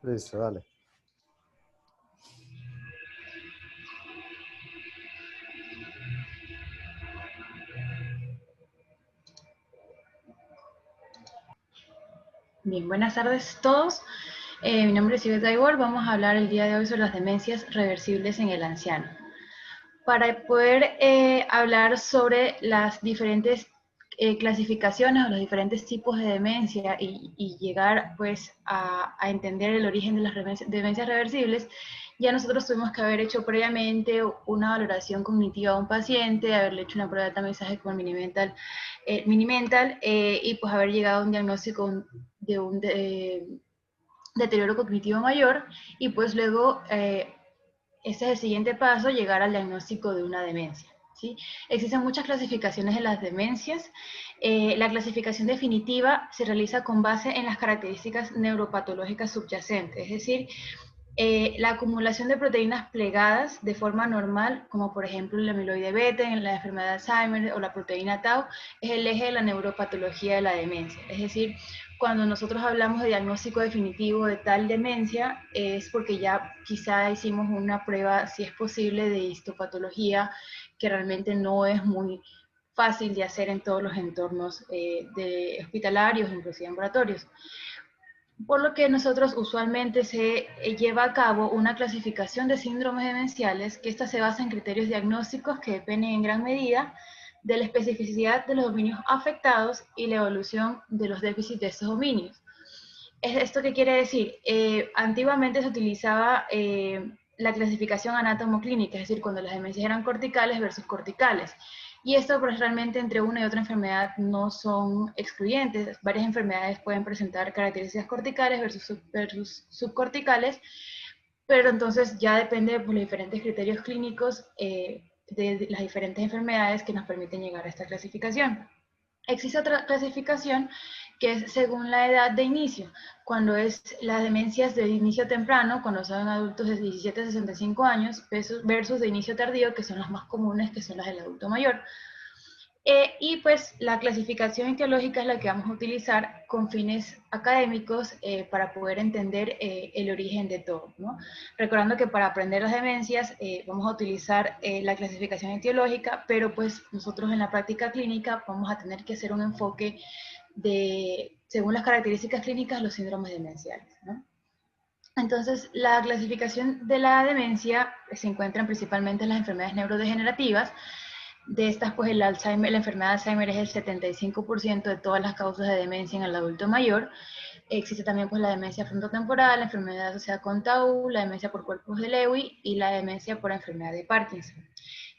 Listo, dale. Bien, buenas tardes a todos. Mi nombre es Ivette Aibor. Vamos a hablar el día de hoy sobre las demencias reversibles en el anciano. Para poder hablar sobre las diferentes clasificaciones o los diferentes tipos de demencia y llegar pues a entender el origen de las demencias reversibles, ya nosotros tuvimos que haber hecho previamente una valoración cognitiva a un paciente, haberle hecho una prueba de tamizaje con Minimental y pues haber llegado a un diagnóstico de un deterioro cognitivo mayor y pues luego ese es el siguiente paso, llegar al diagnóstico de una demencia. ¿Sí? Existen muchas clasificaciones de las demencias. La clasificación definitiva se realiza con base en las características neuropatológicas subyacentes, es decir, la acumulación de proteínas plegadas de forma normal, como por ejemplo el amiloide beta en la enfermedad de Alzheimer o la proteína tau, es el eje de la neuropatología de la demencia. Es decir, cuando nosotros hablamos de diagnóstico definitivo de tal demencia, es porque ya quizá hicimos una prueba, si es posible, de histopatología, que realmente no es muy fácil de hacer en todos los entornos de hospitalarios, inclusive ambulatorios. Por lo que nosotros usualmente se lleva a cabo una clasificación de síndromes demenciales, que esta se basa en criterios diagnósticos que dependen en gran medida de la especificidad de los dominios afectados y la evolución de los déficits de estos dominios. ¿Esto qué quiere decir? Antiguamente se utilizaba la clasificación anatomoclínica, es decir, cuando las demencias eran corticales versus corticales. Y esto pues, realmente entre una y otra enfermedad no son excluyentes. Varias enfermedades pueden presentar características corticales versus subcorticales, pero entonces ya depende de pues, los diferentes criterios clínicos de las diferentes enfermedades que nos permiten llegar a esta clasificación. Existe otra clasificación que es según la edad de inicio, cuando es las demencias de inicio temprano, cuando son adultos de 17 a 65 años, versus de inicio tardío, que son las más comunes, que son las del adulto mayor. Y pues la clasificación etiológica es la que vamos a utilizar con fines académicos para poder entender el origen de todo, ¿no? Recordando que para aprender las demencias vamos a utilizar la clasificación etiológica, pero pues nosotros en la práctica clínica vamos a tener que hacer un enfoque de, según las características clínicas, los síndromes demenciales, ¿no? Entonces, la clasificación de la demencia se encuentra principalmente en las enfermedades neurodegenerativas. De estas, pues el Alzheimer, la enfermedad de Alzheimer es el 75% de todas las causas de demencia en el adulto mayor. Existe también pues la demencia frontotemporal, la enfermedad asociada con Tau, la demencia por cuerpos de Lewy y la demencia por enfermedad de Parkinson.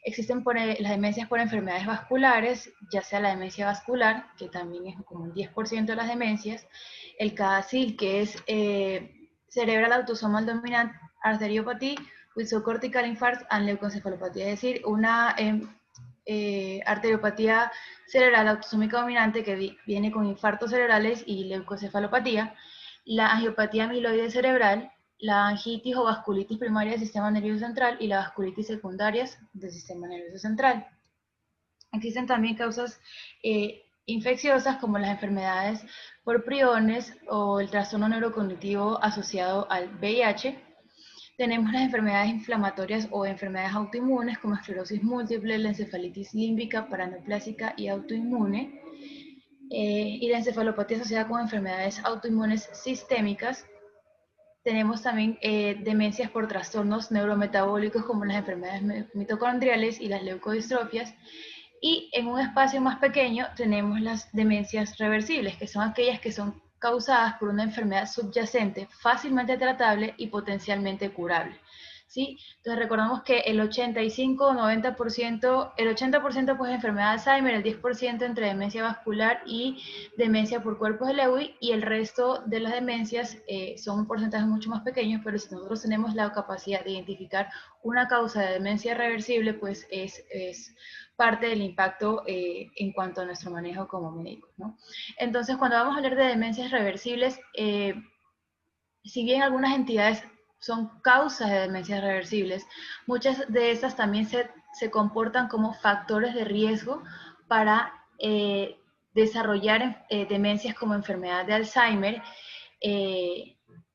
Existen las demencias por enfermedades vasculares, ya sea la demencia vascular, que también es como un 10% de las demencias, el CADASIL, que es cerebral autosomal dominant arteriopathy with subcortical infarct and leukoencefalopatía, es decir, una arteriopatía cerebral autosómica dominante que viene con infartos cerebrales y leucocefalopatía, la angiopatía amiloide cerebral, la angitis o vasculitis primaria del sistema nervioso central y la vasculitis secundarias del sistema nervioso central. Existen también causas infecciosas como las enfermedades por priones o el trastorno neurocognitivo asociado al VIH. Tenemos las enfermedades inflamatorias o enfermedades autoinmunes como esclerosis múltiple, la encefalitis límbica, paraneoplásica y autoinmune, y la encefalopatía asociada con enfermedades autoinmunes sistémicas. Tenemos también demencias por trastornos neurometabólicos como las enfermedades mitocondriales y las leucodistrofias. Y en un espacio más pequeño tenemos las demencias reversibles, que son aquellas que son causadas por una enfermedad subyacente fácilmente tratable y potencialmente curable. ¿Sí? Entonces recordamos que el 85 o 90%, el 80% pues enfermedad de Alzheimer, el 10% entre demencia vascular y demencia por cuerpos de Lewy, y el resto de las demencias son un porcentaje mucho más pequeño, pero si nosotros tenemos la capacidad de identificar una causa de demencia reversible, pues es parte del impacto en cuanto a nuestro manejo como médicos, ¿no? Entonces, cuando vamos a hablar de demencias reversibles, si bien algunas entidades son causas de demencias reversibles, muchas de estas también se comportan como factores de riesgo para desarrollar demencias como enfermedad de Alzheimer,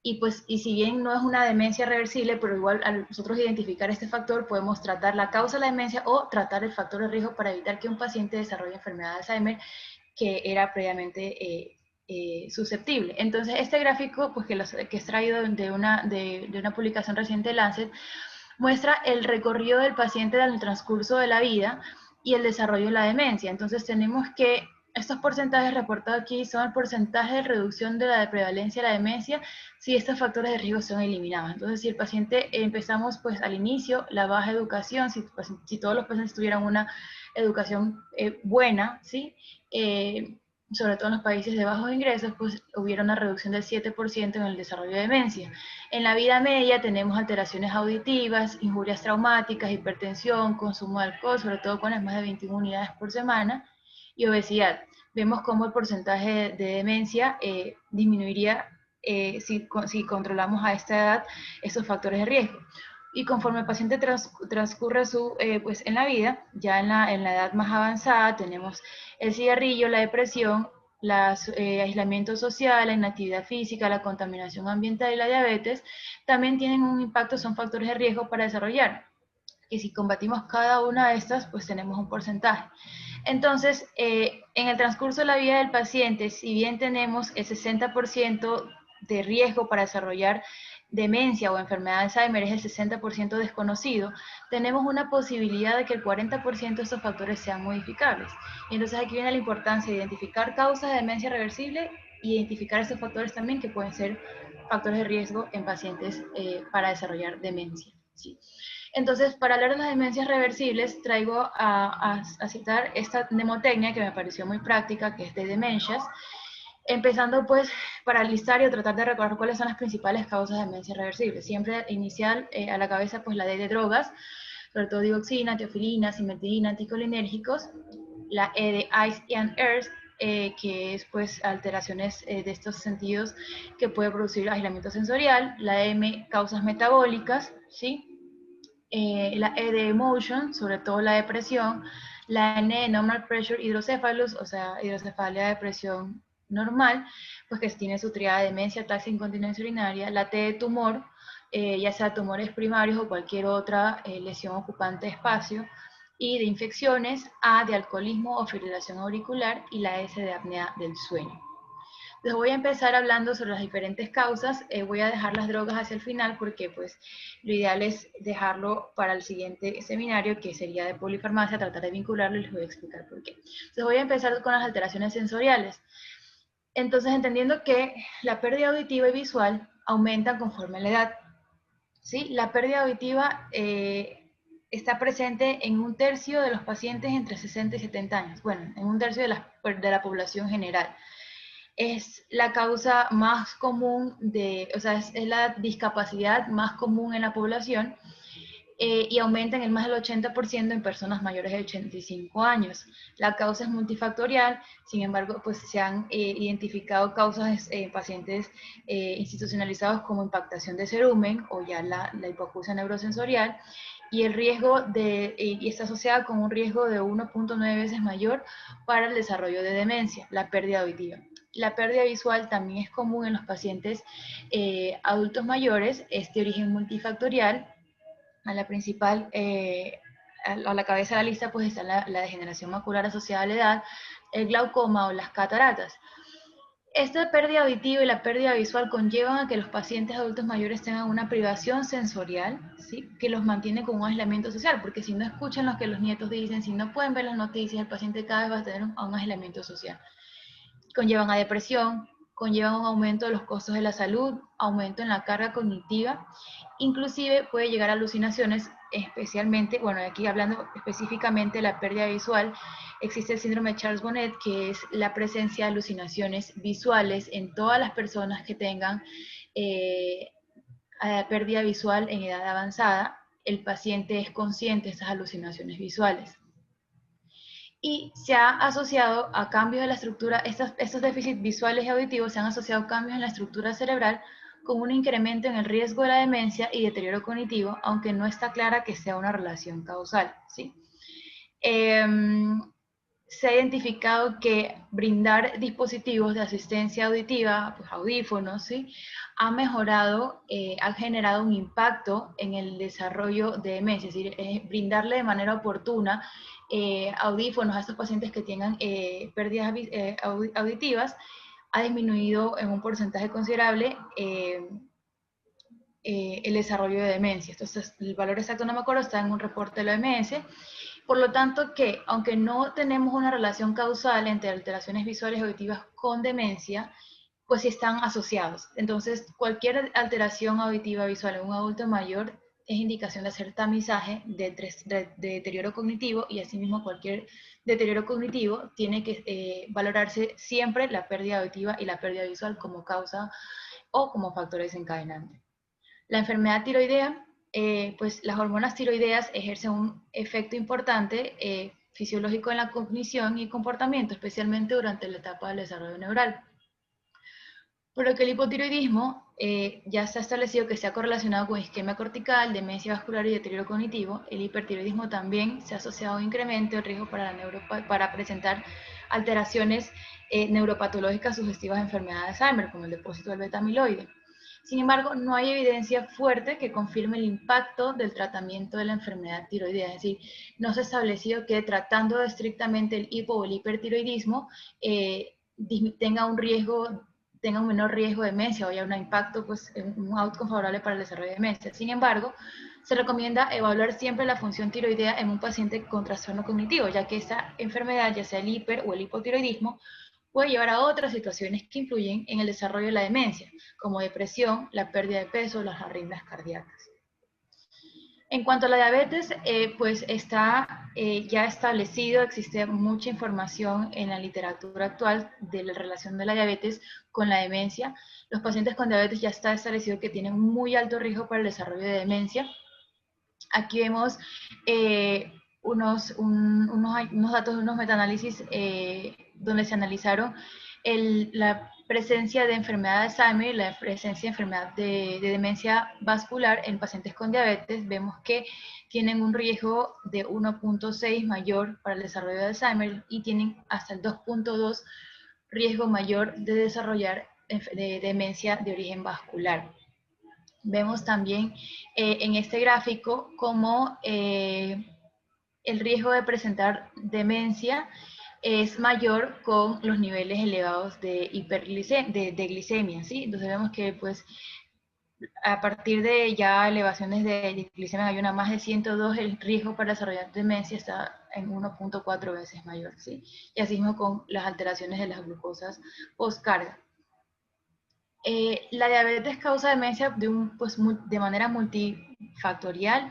y si bien no es una demencia reversible, pero igual al nosotros identificar este factor, podemos tratar la causa de la demencia o tratar el factor de riesgo para evitar que un paciente desarrolle enfermedad de Alzheimer que era previamente susceptible. Entonces, este gráfico, pues que es traído de una publicación reciente de Lancet, muestra el recorrido del paciente en el transcurso de la vida y el desarrollo de la demencia. Entonces, tenemos que estos porcentajes reportados aquí son el porcentaje de reducción de la prevalencia de la demencia si estos factores de riesgo son eliminados. Entonces, si el paciente empezamos pues al inicio, la baja educación, si todos los pacientes tuvieran una educación buena, ¿sí? Sobre todo en los países de bajos ingresos, pues hubiera una reducción del 7% en el desarrollo de demencia. En la vida media tenemos alteraciones auditivas, injurias traumáticas, hipertensión, consumo de alcohol, sobre todo con las más de 21 unidades por semana, y obesidad. Vemos cómo el porcentaje de demencia disminuiría si controlamos a esta edad esos factores de riesgo. Y conforme el paciente transcurre pues en la vida, ya en la edad más avanzada, tenemos el cigarrillo, la depresión, aislamiento social, la inactividad física, la contaminación ambiental y la diabetes, también tienen un impacto, son factores de riesgo para desarrollar. Y si combatimos cada una de estas, pues tenemos un porcentaje. Entonces, en el transcurso de la vida del paciente, si bien tenemos el 60% de riesgo para desarrollar demencia o enfermedad de Alzheimer, es el 60% desconocido, tenemos una posibilidad de que el 40% de estos factores sean modificables. Y entonces aquí viene la importancia de identificar causas de demencia reversible y identificar estos factores también que pueden ser factores de riesgo en pacientes para desarrollar demencia. ¿Sí? Entonces, para hablar de las demencias reversibles, traigo a citar esta mnemotecnia que me pareció muy práctica, que es de Dementias, empezando pues para listar y tratar de recordar cuáles son las principales causas de demencia reversible. Siempre inicial a la cabeza pues la D de drogas, sobre todo dioxina, teofilina, simetrina, anticolinérgicos, la E de ice and earth, que es pues alteraciones de estos sentidos que puede producir aislamiento sensorial, la M, causas metabólicas, ¿sí? La E de emotion, sobre todo la depresión, la N de normal pressure hydrocephalus, o sea, hidrocefalia de presión normal, pues que tiene su triada de demencia, ataxia, incontinencia urinaria, la T de tumor, ya sea tumores primarios o cualquier otra lesión ocupante de espacio, y de infecciones, A de alcoholismo o fibrilación auricular, y la S de apnea del sueño. Les voy a empezar hablando sobre las diferentes causas, voy a dejar las drogas hacia el final porque pues lo ideal es dejarlo para el siguiente seminario que sería de polifarmacia, tratar de vincularlo y les voy a explicar por qué. Entonces voy a empezar con las alteraciones sensoriales. Entonces entendiendo que la pérdida auditiva y visual aumentan conforme la edad, ¿sí? La pérdida auditiva está presente en 1/3 de los pacientes entre 60 y 70 años, bueno, en 1/3 de la población general. Es la causa más común o sea, es la discapacidad más común en la población y aumenta en el más del 80% en personas mayores de 85 años. La causa es multifactorial, sin embargo, pues se han identificado causas en pacientes institucionalizados como impactación de cerumen o ya la hipoacusia neurosensorial, y el riesgo y está asociada con un riesgo de 1.9 veces mayor para el desarrollo de demencia, la pérdida auditiva. La pérdida visual también es común en los pacientes adultos mayores, es de origen multifactorial. A la principal, a la cabeza de la lista, pues está la degeneración macular asociada a la edad, el glaucoma o las cataratas. Esta pérdida auditiva y la pérdida visual conllevan a que los pacientes adultos mayores tengan una privación sensorial, ¿sí? Que los mantiene con un aislamiento social, porque si no escuchan lo que los nietos dicen, si no pueden ver las noticias, el paciente cada vez va a tener un aislamiento social. Conllevan a depresión, conllevan un aumento de los costos de la salud, aumento en la carga cognitiva, inclusive puede llegar a alucinaciones, especialmente, bueno, aquí hablando específicamente de la pérdida visual, existe el síndrome de Charles-Bonnet, que es la presencia de alucinaciones visuales en todas las personas que tengan pérdida visual en edad avanzada. El paciente es consciente de estas alucinaciones visuales. Y se ha asociado a cambios de la estructura, estos déficits visuales y auditivos se han asociado a cambios en la estructura cerebral con un incremento en el riesgo de la demencia y deterioro cognitivo, aunque no está clara que sea una relación causal, ¿sí? se ha identificado que brindar dispositivos de asistencia auditiva, pues audífonos, ¿sí?, ha mejorado, ha generado un impacto en el desarrollo de demencia, es decir, brindarle de manera oportuna audífonos a estos pacientes que tengan pérdidas auditivas ha disminuido en un porcentaje considerable el desarrollo de demencia. Entonces, el valor exacto no me acuerdo, está en un reporte de la OMS. Por lo tanto, que aunque no tenemos una relación causal entre alteraciones visuales y auditivas con demencia, pues sí están asociados. Entonces, cualquier alteración auditiva visual en un adulto mayor es indicación de hacer tamizaje de deterioro cognitivo, y asimismo cualquier deterioro cognitivo tiene que valorarse siempre la pérdida auditiva y la pérdida visual como causa o como factor desencadenante. La enfermedad tiroidea, pues las hormonas tiroideas ejercen un efecto importante fisiológico en la cognición y comportamiento, especialmente durante la etapa del desarrollo neural. Por lo que el hipotiroidismo ya se ha establecido que se ha correlacionado con isquemia cortical, demencia vascular y deterioro cognitivo. El hipertiroidismo también se ha asociado a un incremento de riesgo para presentar alteraciones neuropatológicas sugestivas de enfermedad de Alzheimer, como el depósito del beta-amiloide. Sin embargo, no hay evidencia fuerte que confirme el impacto del tratamiento de la enfermedad tiroidea. Es decir, no se ha establecido que tratando estrictamente el hipo o el hipertiroidismo tenga un menor riesgo de demencia o haya un impacto, pues, un outcome favorable para el desarrollo de demencia. Sin embargo, se recomienda evaluar siempre la función tiroidea en un paciente con trastorno cognitivo, ya que esta enfermedad, ya sea el hiper o el hipotiroidismo, puede llevar a otras situaciones que influyen en el desarrollo de la demencia, como depresión, la pérdida de peso, las arritmias cardíacas. En cuanto a la diabetes, pues está ya establecido, existe mucha información en la literatura actual de la relación de la diabetes con la demencia. Los pacientes con diabetes ya está establecido que tienen muy alto riesgo para el desarrollo de demencia. Aquí vemos unos datos de unos metaanálisis donde se analizaron la presencia de enfermedad de Alzheimer y la presencia de enfermedad de demencia vascular en pacientes con diabetes. Vemos que tienen un riesgo de 1.6 mayor para el desarrollo de Alzheimer y tienen hasta el 2.2 riesgo mayor de desarrollar de demencia de origen vascular. Vemos también en este gráfico cómo el riesgo de presentar demencia es mayor con los niveles elevados de glicemia, ¿sí? Entonces vemos que, pues, a partir de ya elevaciones de glicemia hay una más de 102, el riesgo para desarrollar demencia está en 1.4 veces mayor, ¿sí? Y así mismo con las alteraciones de las glucosas postcarga. La diabetes causa demencia de manera multifactorial,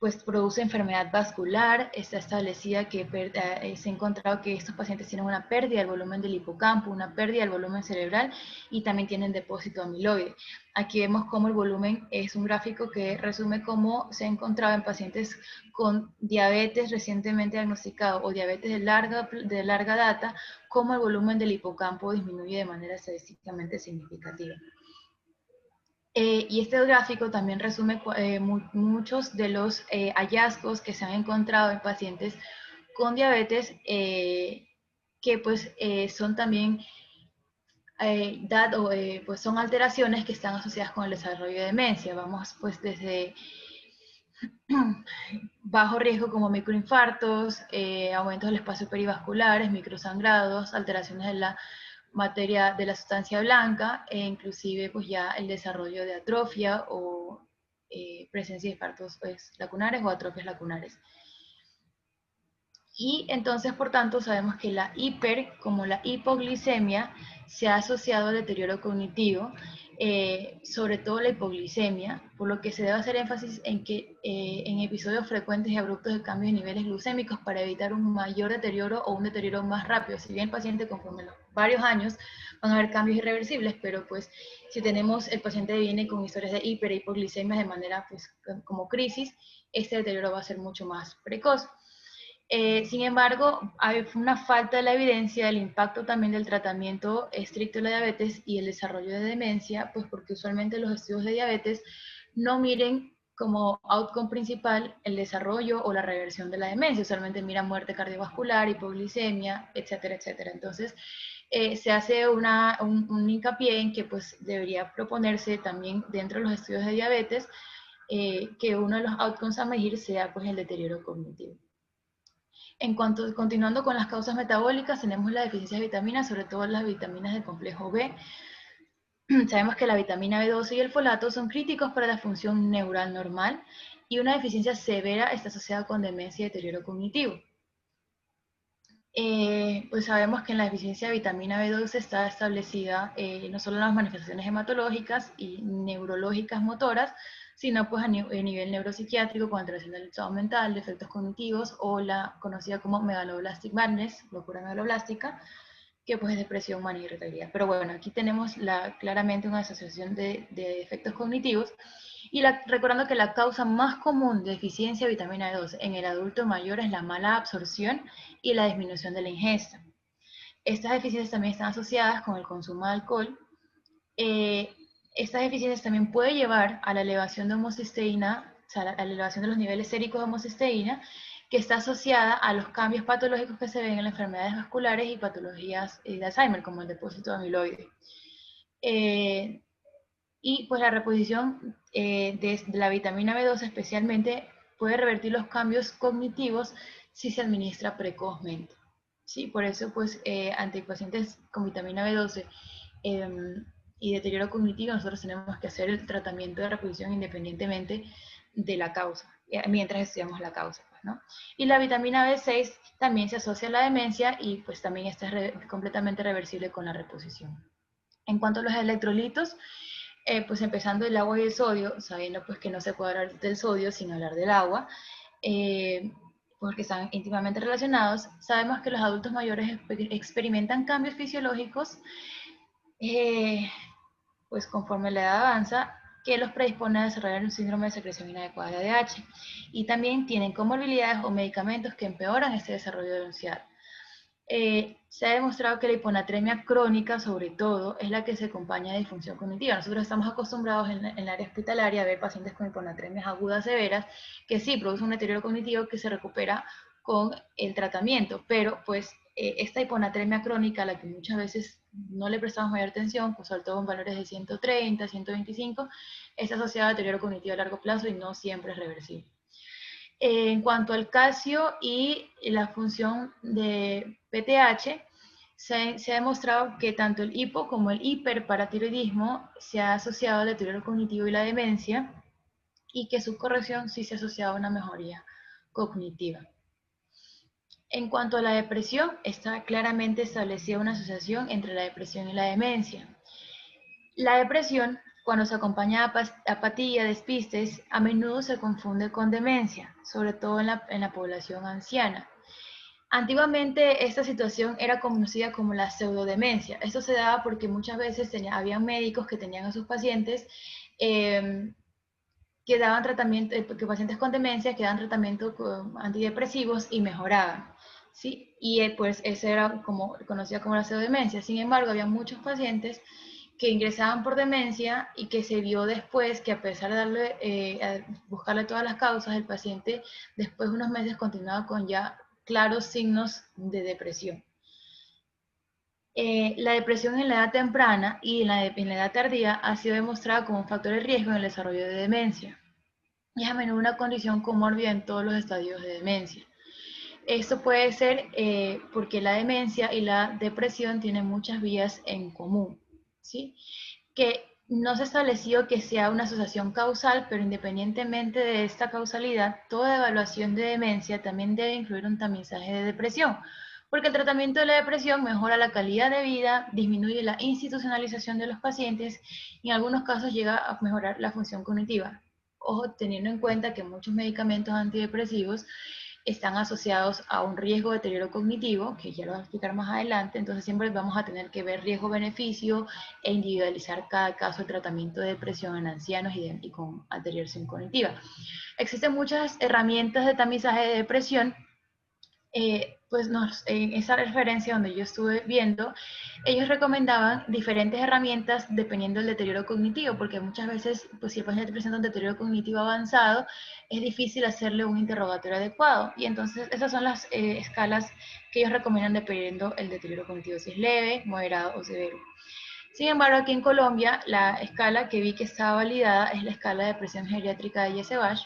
pues produce enfermedad vascular. Está establecida que se ha encontrado que estos pacientes tienen una pérdida del volumen del hipocampo, una pérdida del volumen cerebral y también tienen depósito amiloide. Aquí vemos cómo el volumen es un gráfico que resume cómo se ha encontrado en pacientes con diabetes recientemente diagnosticado o diabetes de larga data, cómo el volumen del hipocampo disminuye de manera estadísticamente significativa. Y este gráfico también resume muchos de los hallazgos que se han encontrado en pacientes con diabetes, que pues son también pues son alteraciones que están asociadas con el desarrollo de demencia. Vamos pues desde bajo riesgo como microinfartos, aumentos del espacio perivasculares, microsangrados, alteraciones de la materia de la sustancia blanca e inclusive pues ya el desarrollo de atrofia o presencia de infartos pues, lacunares o atrofias lacunares. Y entonces, por tanto, sabemos que la como la hipoglicemia se ha asociado al deterioro cognitivo, sobre todo la hipoglicemia, por lo que se debe hacer énfasis en que en episodios frecuentes y abruptos de cambio de niveles glucémicos para evitar un mayor deterioro o un deterioro más rápido. Si bien el paciente conforme los varios años van a haber cambios irreversibles, pero pues si tenemos el paciente viene con historias de hiper e hipoglicemia de manera pues como crisis, este deterioro va a ser mucho más precoz. Sin embargo, hay una falta de la evidencia del impacto también del tratamiento estricto de la diabetes y el desarrollo de demencia, pues porque usualmente los estudios de diabetes no miren como outcome principal el desarrollo o la reversión de la demencia. Usualmente mira muerte cardiovascular, hipoglicemia, etcétera, etcétera. Entonces, se hace un hincapié en que pues debería proponerse también dentro de los estudios de diabetes que uno de los outcomes a medir sea pues el deterioro cognitivo. Continuando con las causas metabólicas, tenemos la deficiencia de vitaminas, sobre todo las vitaminas del complejo B. Sabemos que la vitamina B12 y el folato son críticos para la función neural normal y una deficiencia severa está asociada con demencia y deterioro cognitivo. Pues sabemos que en la deficiencia de vitamina B12 está establecida no solo las manifestaciones hematológicas y neurológicas motoras, sino pues a nivel neuropsiquiátrico con alteración del estado mental, defectos cognitivos o la conocida como megaloblastic madness, locura megaloblástica, que pues es depresión, manía y irritabilidad. Pero bueno, aquí tenemos claramente una asociación de efectos cognitivos y recordando que la causa más común de deficiencia de vitamina B12 en el adulto mayor es la mala absorción y la disminución de la ingesta. Estas deficiencias también están asociadas con el consumo de alcohol. Estas deficiencias también pueden llevar a la elevación de homocisteína, o sea, a la elevación de los niveles séricos de homocisteína, que está asociada a los cambios patológicos que se ven en las enfermedades vasculares y patologías de Alzheimer, como el depósito de amiloide. Y pues la reposición de la vitamina B12 especialmente puede revertir los cambios cognitivos si se administra precozmente. ¿Sí? Por eso, pues, ante pacientes con vitamina B12 y deterioro cognitivo, nosotros tenemos que hacer el tratamiento de reposición independientemente de la causa, mientras estudiamos la causa. Pues, ¿no? Y la vitamina B6 también se asocia a la demencia y pues también está completamente reversible con la reposición. En cuanto a los electrolitos, pues empezando el agua y el sodio, sabiendo pues que no se puede hablar del sodio sin hablar del agua, porque están íntimamente relacionados, sabemos que los adultos mayores experimentan cambios fisiológicos pues conforme la edad avanza, que los predispone a desarrollar un síndrome de secreción inadecuada de ADH, y también tienen comorbilidades o medicamentos que empeoran este desarrollo de ansiedad. Se ha demostrado que la hiponatremia crónica, sobre todo, es la que se acompaña de disfunción cognitiva. Nosotros estamos acostumbrados en el área hospitalaria a ver pacientes con hiponatremias agudas severas que sí producen un deterioro cognitivo que se recupera con el tratamiento, pero pues esta hiponatremia crónica, a la que muchas veces no le prestamos mayor atención, pues sobre todo con valores de 130, 125, está asociada a deterioro cognitivo a largo plazo y no siempre es reversible. En cuanto al calcio y la función de PTH, se ha demostrado que tanto el hipo como el hiperparatiroidismo se ha asociado al deterioro cognitivo y la demencia, y que su corrección sí se ha asociado a una mejoría cognitiva. En cuanto a la depresión, está claramente establecida una asociación entre la depresión y la demencia. La depresión, cuando se acompaña de apatía, despistes, a menudo se confunde con demencia, sobre todo en la población anciana. Antiguamente esta situación era conocida como la pseudodemencia. Esto se daba porque muchas veces había médicos que tenían a sus pacientes que daban tratamiento, que pacientes con demencia que daban tratamiento con antidepresivos y mejoraban. ¿Sí? Y pues eso era conocida como la pseudodemencia. Sin embargo, había muchos pacientes que ingresaban por demencia y que se vio después que a pesar de buscarle todas las causas, el paciente después de unos meses continuaba con ya claros signos de depresión. La depresión en la edad temprana y en la edad tardía ha sido demostrada como un factor de riesgo en el desarrollo de demencia. Y es a menudo una condición comórbida en todos los estadios de demencia. Esto puede ser porque la demencia y la depresión tienen muchas vías en común, ¿sí? Que no se estableció que sea una asociación causal, pero independientemente de esta causalidad, toda evaluación de demencia también debe incluir un tamizaje de depresión, porque el tratamiento de la depresión mejora la calidad de vida, disminuye la institucionalización de los pacientes y en algunos casos llega a mejorar la función cognitiva. Ojo, teniendo en cuenta que muchos medicamentos antidepresivos están asociados a un riesgo de deterioro cognitivo, que ya lo voy a explicar más adelante, entonces siempre vamos a tener que ver riesgo-beneficio e individualizar cada caso de tratamiento de depresión en ancianos y con alteración cognitiva. Existen muchas herramientas de tamizaje de depresión pues en esa referencia donde yo estuve viendo, ellos recomendaban diferentes herramientas dependiendo del deterioro cognitivo, porque muchas veces, pues si el paciente presenta un deterioro cognitivo avanzado, es difícil hacerle un interrogatorio adecuado. Y entonces esas son las escalas que ellos recomiendan dependiendo el deterioro cognitivo, si es leve, moderado o severo. Sin embargo, aquí en Colombia, la escala que vi que estaba validada es la escala de presión geriátrica de Yesevach,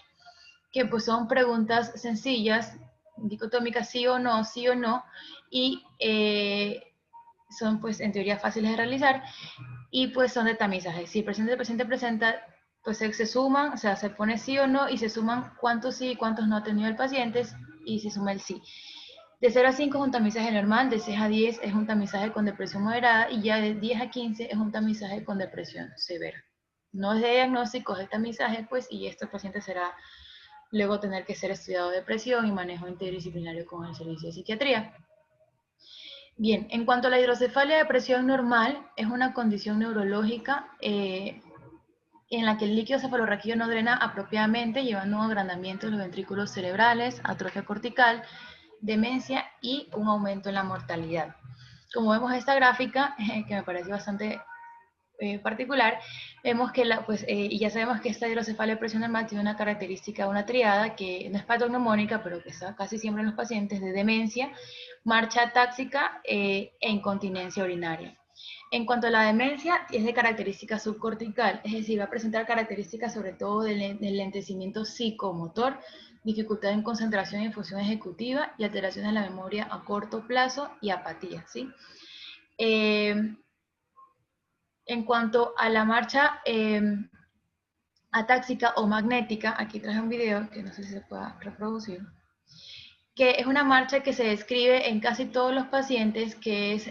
que pues son preguntas sencillas, dicotómicas sí o no, y son pues en teoría fáciles de realizar, y pues son de tamizaje. Si el paciente presenta, pues se suman, o sea, se pone sí o no, y se suman cuántos sí y cuántos no ha tenido el paciente, y se suma el sí. De 0 a 5 es un tamizaje normal, de 6 a 10 es un tamizaje con depresión moderada, y ya de 10 a 15 es un tamizaje con depresión severa. No es de diagnóstico, es de tamizaje, pues, y este paciente será luego tener que ser estudiado de depresión y manejo interdisciplinario con el servicio de psiquiatría. Bien, en cuanto a la hidrocefalia de presión normal, es una condición neurológica en la que el líquido cefalorraquídeo no drena apropiadamente, llevando a un agrandamiento de los ventrículos cerebrales, atrofia cortical, demencia y un aumento en la mortalidad. Como vemos esta gráfica, que me parece bastante particular, vemos que y ya sabemos que esta hidrocefalia de presión normal tiene una característica, una triada que no es patognomónica, pero que está casi siempre en los pacientes de demencia, marcha atáxica e incontinencia urinaria. En cuanto a la demencia, es de característica subcortical, es decir, va a presentar características sobre todo del lentecimiento psicomotor, dificultad en concentración y función ejecutiva y alteraciones en la memoria a corto plazo y apatía, ¿sí? En cuanto a la marcha atáxica o magnética, aquí traje un video que no sé si se pueda reproducir, que es una marcha que se describe en casi todos los pacientes, que es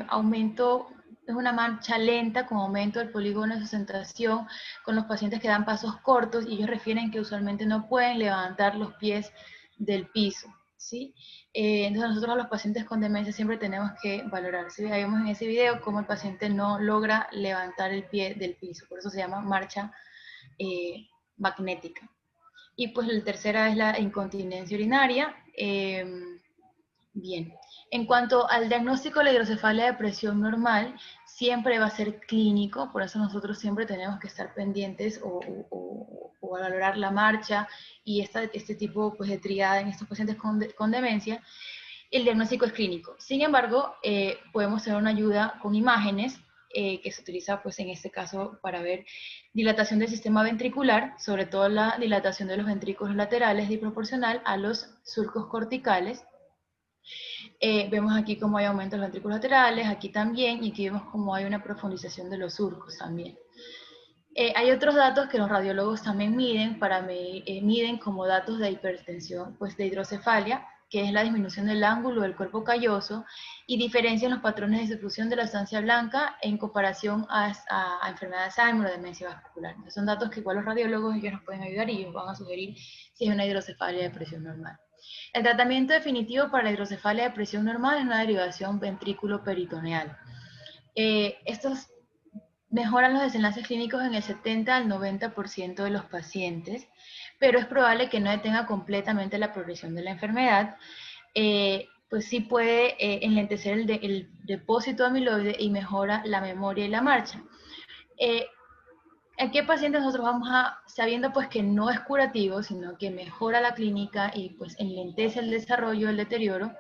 aumento, es una marcha lenta con aumento del polígono de sustentación con los pacientes que dan pasos cortos, y ellos refieren que usualmente no pueden levantar los pies del piso, ¿sí? Entonces nosotros a los pacientes con demencia siempre tenemos que valorar, ¿sí? Ahí vemos en ese video cómo el paciente no logra levantar el pie del piso, por eso se llama marcha magnética. Y pues la tercera es la incontinencia urinaria. Bien, en cuanto al diagnóstico de la hidrocefalia de presión normal, siempre va a ser clínico, por eso nosotros siempre tenemos que estar pendientes o valorar la marcha y este tipo pues, de triada en estos pacientes con demencia. El diagnóstico es clínico. Sin embargo, podemos tener una ayuda con imágenes que se utiliza pues en este caso para ver dilatación del sistema ventricular, sobre todo la dilatación de los ventrículos laterales disproporcional a los surcos corticales. Vemos aquí cómo hay aumento de los ventrículos laterales, aquí también, y aquí vemos cómo hay una profundización de los surcos también. Hay otros datos que los radiólogos también miden como datos de hipertensión, pues de hidrocefalia, que es la disminución del ángulo del cuerpo calloso, y diferencian los patrones de distribución de la sustancia blanca en comparación a enfermedad de Alzheimer o demencia vascular. Entonces son datos que igual los radiólogos ellos nos pueden ayudar y ellos van a sugerir si es una hidrocefalia de presión normal. El tratamiento definitivo para la hidrocefalia de presión normal es una derivación ventrículo-peritoneal. Estos mejoran los desenlaces clínicos en el 70 al 90% de los pacientes, pero es probable que no detenga completamente la progresión de la enfermedad, pues sí puede enlentecer el depósito amiloide y mejora la memoria y la marcha. ¿En qué pacientes nosotros vamos sabiendo pues que no es curativo, sino que mejora la clínica y pues enlentece el desarrollo, el deterioro?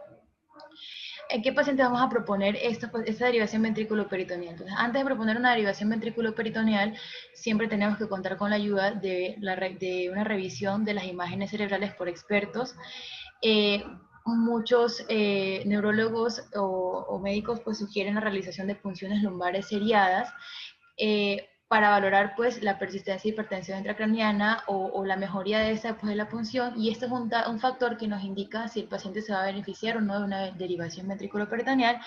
¿En qué paciente vamos a proponer esta derivación ventrículo-peritoneal? Entonces, antes de proponer una derivación ventrículo-peritoneal, siempre tenemos que contar con la ayuda de una revisión de las imágenes cerebrales por expertos. Muchos neurólogos o médicos pues sugieren la realización de punciones lumbares seriadas para valorar pues la persistencia de hipertensión intracraniana o la mejoría de esta después de la punción, y este es un factor que nos indica si el paciente se va a beneficiar o no de una derivación ventrículo-peritoneal,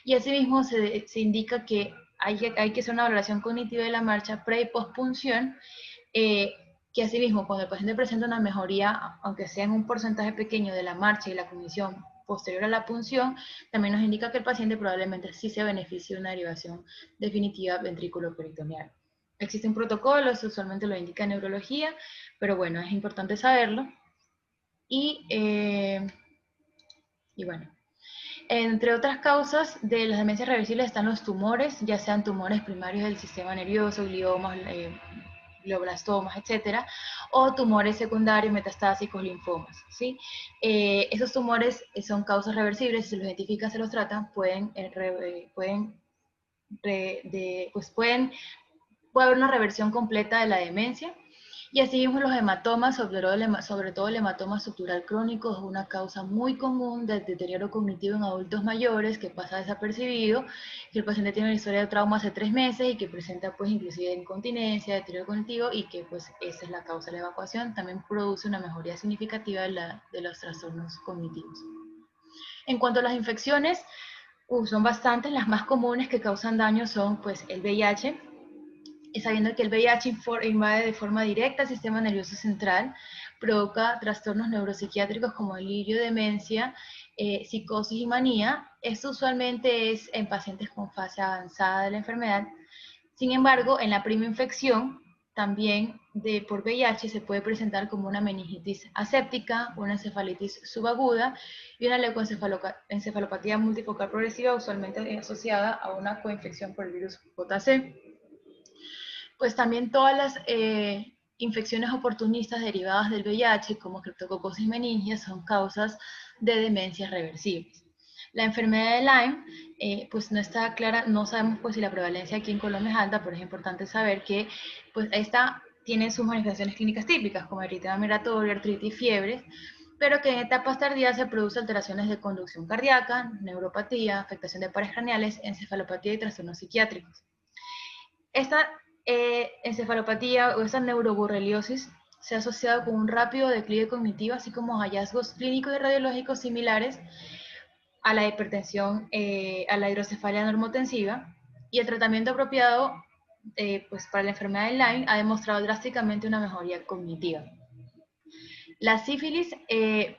y asimismo se indica que hay que hacer una valoración cognitiva de la marcha pre y post-punción, que asimismo cuando el paciente presenta una mejoría, aunque sea en un porcentaje pequeño de la marcha y la cognición posterior a la punción, también nos indica que el paciente probablemente sí se beneficie de una derivación definitiva ventrículo-peritoneal. Existe un protocolo, eso usualmente lo indica en neurología, pero bueno, es importante saberlo. Y Y bueno, entre otras causas de las demencias reversibles están los tumores, ya sean tumores primarios del sistema nervioso, gliomas, glioblastomas, etcétera, o tumores secundarios, metastásicos, linfomas, ¿sí? Esos tumores son causas reversibles, si se los identifica, se los tratan, puede haber una reversión completa de la demencia. Y así mismo los hematomas, sobre todo el hematoma subdural crónico, es una causa muy común del deterioro cognitivo en adultos mayores que pasa desapercibido, que el paciente tiene una historia de trauma hace 3 meses y que presenta pues inclusive incontinencia, deterioro cognitivo, y que pues esa es la causa de la evacuación. También produce una mejoría significativa de los trastornos cognitivos. En cuanto a las infecciones, son bastantes. Las más comunes que causan daño son pues el VIH, sabiendo que el VIH invade de forma directa el sistema nervioso central, provoca trastornos neuropsiquiátricos como delirio, demencia, psicosis y manía. Esto usualmente es en pacientes con fase avanzada de la enfermedad. Sin embargo, en la prima infección, también por VIH, se puede presentar como una meningitis aséptica, una encefalitis subaguda y una leucoencefalopatía multifocal progresiva, usualmente asociada a una coinfección por el virus JC. Pues también todas las infecciones oportunistas derivadas del VIH, como Cryptococcus meningias, son causas de demencias reversibles. La enfermedad de Lyme, pues no está clara, no sabemos pues si la prevalencia aquí en Colombia es alta, pero es importante saber que pues esta tiene sus manifestaciones clínicas típicas, como eritema migratorio, artritis, fiebre, pero que en etapas tardías se producen alteraciones de conducción cardíaca, neuropatía, afectación de pares craneales, encefalopatía y trastornos psiquiátricos. Esta encefalopatía o esa neuroborreliosis se ha asociado con un rápido declive cognitivo, así como hallazgos clínicos y radiológicos similares a la hipertensión, a la hidrocefalia normotensiva, y el tratamiento apropiado pues para la enfermedad de Lyme ha demostrado drásticamente una mejoría cognitiva. La sífilis,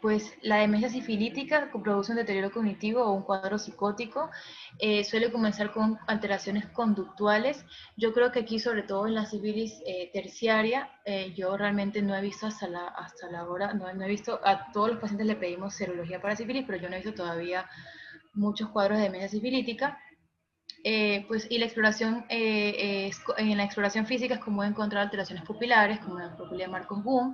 pues la demencia sifilítica produce un deterioro cognitivo o un cuadro psicótico, suele comenzar con alteraciones conductuales. Yo creo que aquí, sobre todo en la sífilis terciaria, yo realmente no he visto hasta la hora, no he visto, a todos los pacientes le pedimos serología para sífilis, pero yo no he visto todavía muchos cuadros de demencia sifilítica. Pues, y la exploración, en la exploración física es común encontrar alteraciones pupilares, como la pupila de Marcos-Boom,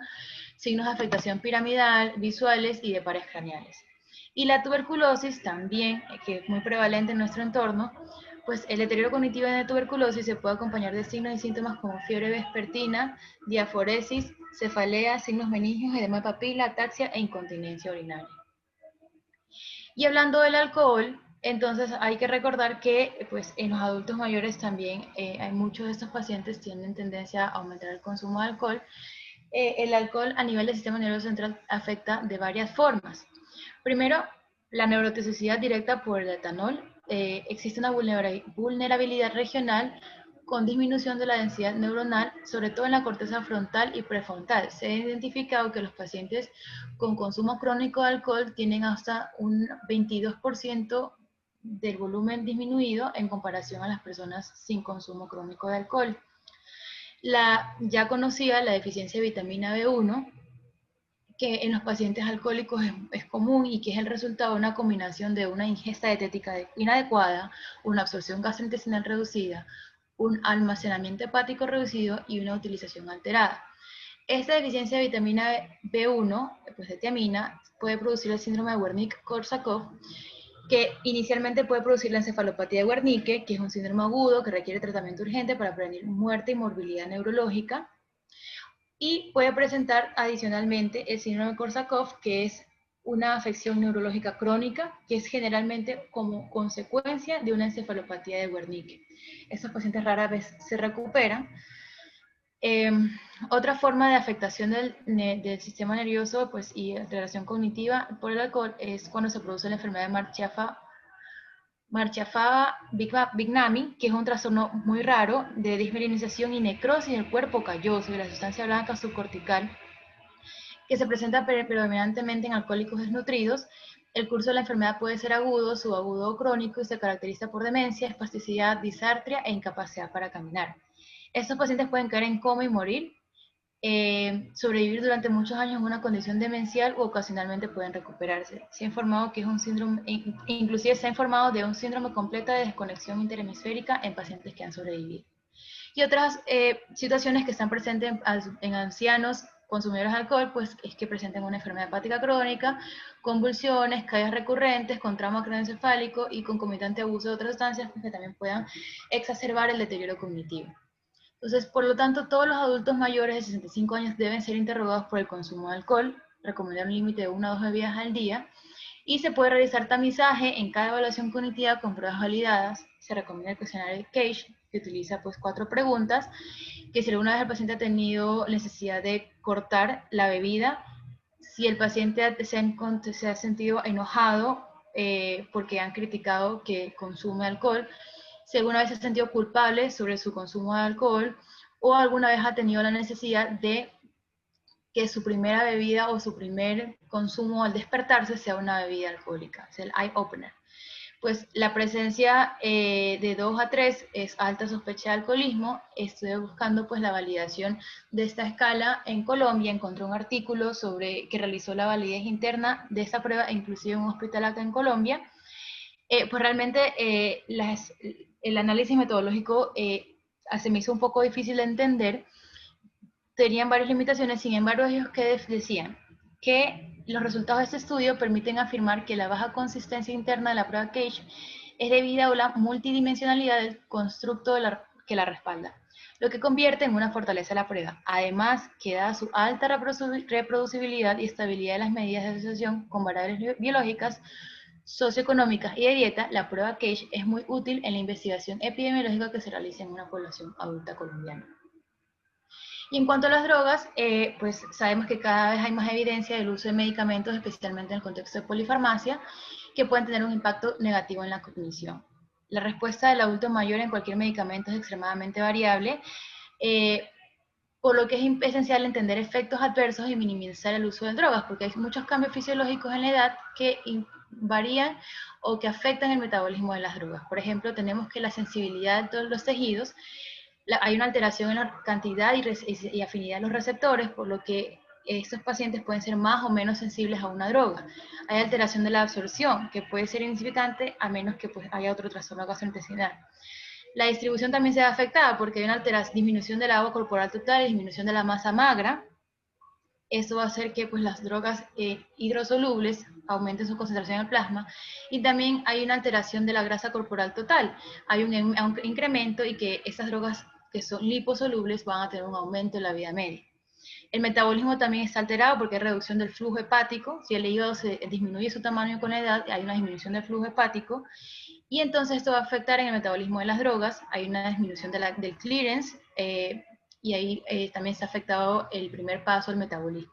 signos de afectación piramidal, visuales y de pares craneales. Y la tuberculosis también, que es muy prevalente en nuestro entorno, pues el deterioro cognitivo de tuberculosis se puede acompañar de signos y síntomas como fiebre vespertina, diaforesis, cefalea, signos meningios, edema de papila, ataxia e incontinencia urinaria. Y hablando del alcohol, entonces hay que recordar que pues, en los adultos mayores también hay muchos de estos pacientes tienen tendencia a aumentar el consumo de alcohol. El alcohol a nivel del sistema nervioso central afecta de varias formas. Primero, la neurotoxicidad directa por el etanol. Existe una vulnerabilidad regional con disminución de la densidad neuronal, sobre todo en la corteza frontal y prefrontal. Se ha identificado que los pacientes con consumo crónico de alcohol tienen hasta un 22% del volumen disminuido en comparación a las personas sin consumo crónico de alcohol. La ya conocida, la deficiencia de vitamina B1, que en los pacientes alcohólicos es común y que es el resultado de una combinación de una ingesta dietética inadecuada, una absorción gastrointestinal reducida, un almacenamiento hepático reducido y una utilización alterada. Esta deficiencia de vitamina B1, pues de tiamina, puede producir el síndrome de Wernicke-Korsakoff, que inicialmente puede producir la encefalopatía de Wernicke, que es un síndrome agudo que requiere tratamiento urgente para prevenir muerte y morbilidad neurológica, y puede presentar adicionalmente el síndrome de Korsakoff, que es una afección neurológica crónica, que es generalmente como consecuencia de una encefalopatía de Wernicke. Estos pacientes rara vez se recuperan. Otra forma de afectación del sistema nervioso pues, y relación cognitiva por el alcohol es cuando se produce la enfermedad de Marchafava-Bignami, que es un trastorno muy raro de desmielinización y necrosis del cuerpo calloso de la sustancia blanca subcortical, que se presenta predominantemente en alcohólicos desnutridos. El curso de la enfermedad puede ser agudo, subagudo o crónico y se caracteriza por demencia, espasticidad, disartria e incapacidad para caminar. Estos pacientes pueden caer en coma y morir. sobrevivir durante muchos años en una condición demencial o ocasionalmente pueden recuperarse. Se ha informado que es un síndrome, inclusive se ha informado de un síndrome completo de desconexión interhemisférica en pacientes que han sobrevivido. Y otras situaciones que están presentes en ancianos consumidores de alcohol, pues es que presenten una enfermedad hepática crónica, convulsiones, caídas recurrentes, con trauma craneoencefálico y concomitante abuso de otras sustancias que también puedan exacerbar el deterioro cognitivo. Entonces, por lo tanto, todos los adultos mayores de 65 años deben ser interrogados por el consumo de alcohol, recomendar un límite de 1 a 2 bebidas al día, y se puede realizar tamizaje en cada evaluación cognitiva con pruebas validadas. Se recomienda el cuestionario Cage, que utiliza pues 4 preguntas, que si alguna vez el paciente ha tenido necesidad de cortar la bebida, si el paciente se ha sentido enojado porque han criticado que consume alcohol, si alguna vez se ha sentido culpable sobre su consumo de alcohol o alguna vez ha tenido la necesidad de que su primera bebida o su primer consumo al despertarse sea una bebida alcohólica, es el eye opener. Pues la presencia de 2 a 3 es alta sospecha de alcoholismo. Estoy buscando pues la validación de esta escala en Colombia. Encontré un artículo sobre que realizó la validez interna de esta prueba, inclusive en un hospital acá en Colombia. Pues realmente el análisis metodológico se me hizo un poco difícil de entender. Tenían varias limitaciones, sin embargo ellos que decían que los resultados de este estudio permiten afirmar que la baja consistencia interna de la prueba Cage es debida a la multidimensionalidad del constructo que la respalda, lo que convierte en una fortaleza de la prueba. Además, que dada su alta reproducibilidad y estabilidad de las medidas de asociación con variables biológicas, socioeconómicas y de dieta, la prueba Cage es muy útil en la investigación epidemiológica que se realiza en una población adulta colombiana. Y en cuanto a las drogas, pues sabemos que cada vez hay más evidencia del uso de medicamentos, especialmente en el contexto de polifarmacia, que pueden tener un impacto negativo en la cognición. La respuesta del adulto mayor en cualquier medicamento es extremadamente variable, por lo que es esencial entender efectos adversos y minimizar el uso de drogas, porque hay muchos cambios fisiológicos en la edad que varían o que afectan el metabolismo de las drogas. Por ejemplo, tenemos que la sensibilidad de todos los tejidos, hay una alteración en la cantidad y afinidad de los receptores, por lo que estos pacientes pueden ser más o menos sensibles a una droga. Hay alteración de la absorción, que puede ser insignificante a menos que pues, haya otro trastorno gastrointestinal. La distribución también se ve afectada porque hay una disminución del agua corporal total y disminución de la masa magra. Eso va a hacer que pues, las drogas hidrosolubles aumenten su concentración en el plasma, y también hay una alteración de la grasa corporal total. Hay un incremento y que esas drogas que son liposolubles van a tener un aumento en la vida media. El metabolismo también está alterado porque hay reducción del flujo hepático. Si el hígado se disminuye su tamaño con la edad, hay una disminución del flujo hepático, y entonces esto va a afectar en el metabolismo de las drogas. Hay una disminución del clearance, y ahí también está afectado el primer paso del metabolismo.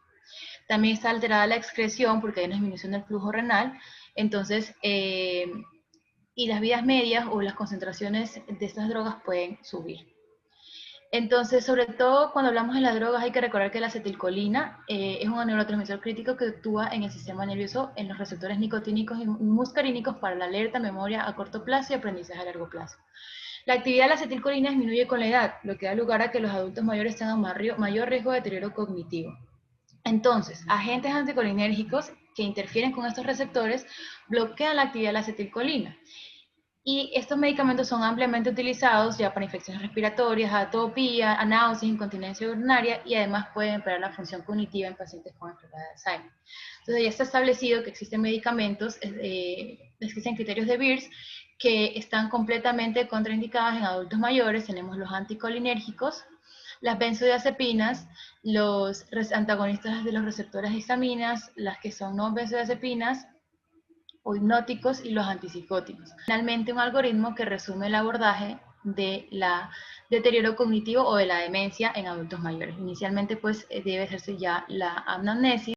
También está alterada la excreción porque hay una disminución del flujo renal. Entonces, y las vidas medias o las concentraciones de estas drogas pueden subir. Entonces, sobre todo cuando hablamos de las drogas, hay que recordar que la acetilcolina es un neurotransmisor crítico que actúa en el sistema nervioso, en los receptores nicotínicos y muscarínicos para la alerta, memoria a corto plazo y aprendizaje a largo plazo. La actividad de la acetilcolina disminuye con la edad, lo que da lugar a que los adultos mayores tengan mayor riesgo de deterioro cognitivo. Entonces, agentes anticolinérgicos que interfieren con estos receptores bloquean la actividad de la acetilcolina. Y estos medicamentos son ampliamente utilizados ya para infecciones respiratorias, atopía, náuseas, incontinencia urinaria, y además pueden empeorar la función cognitiva en pacientes con enfermedad de Alzheimer. Entonces ya está establecido que existen medicamentos, existen criterios de Beers que están completamente contraindicados en adultos mayores. Tenemos los anticolinérgicos, las benzodiazepinas, los antagonistas de los receptores de histaminas, las que son no benzodiazepinas, o hipnóticos, y los antipsicóticos. Finalmente, un algoritmo que resume el abordaje de la deterioro cognitivo o de la demencia en adultos mayores. Inicialmente, pues, debe hacerse ya la anamnesis,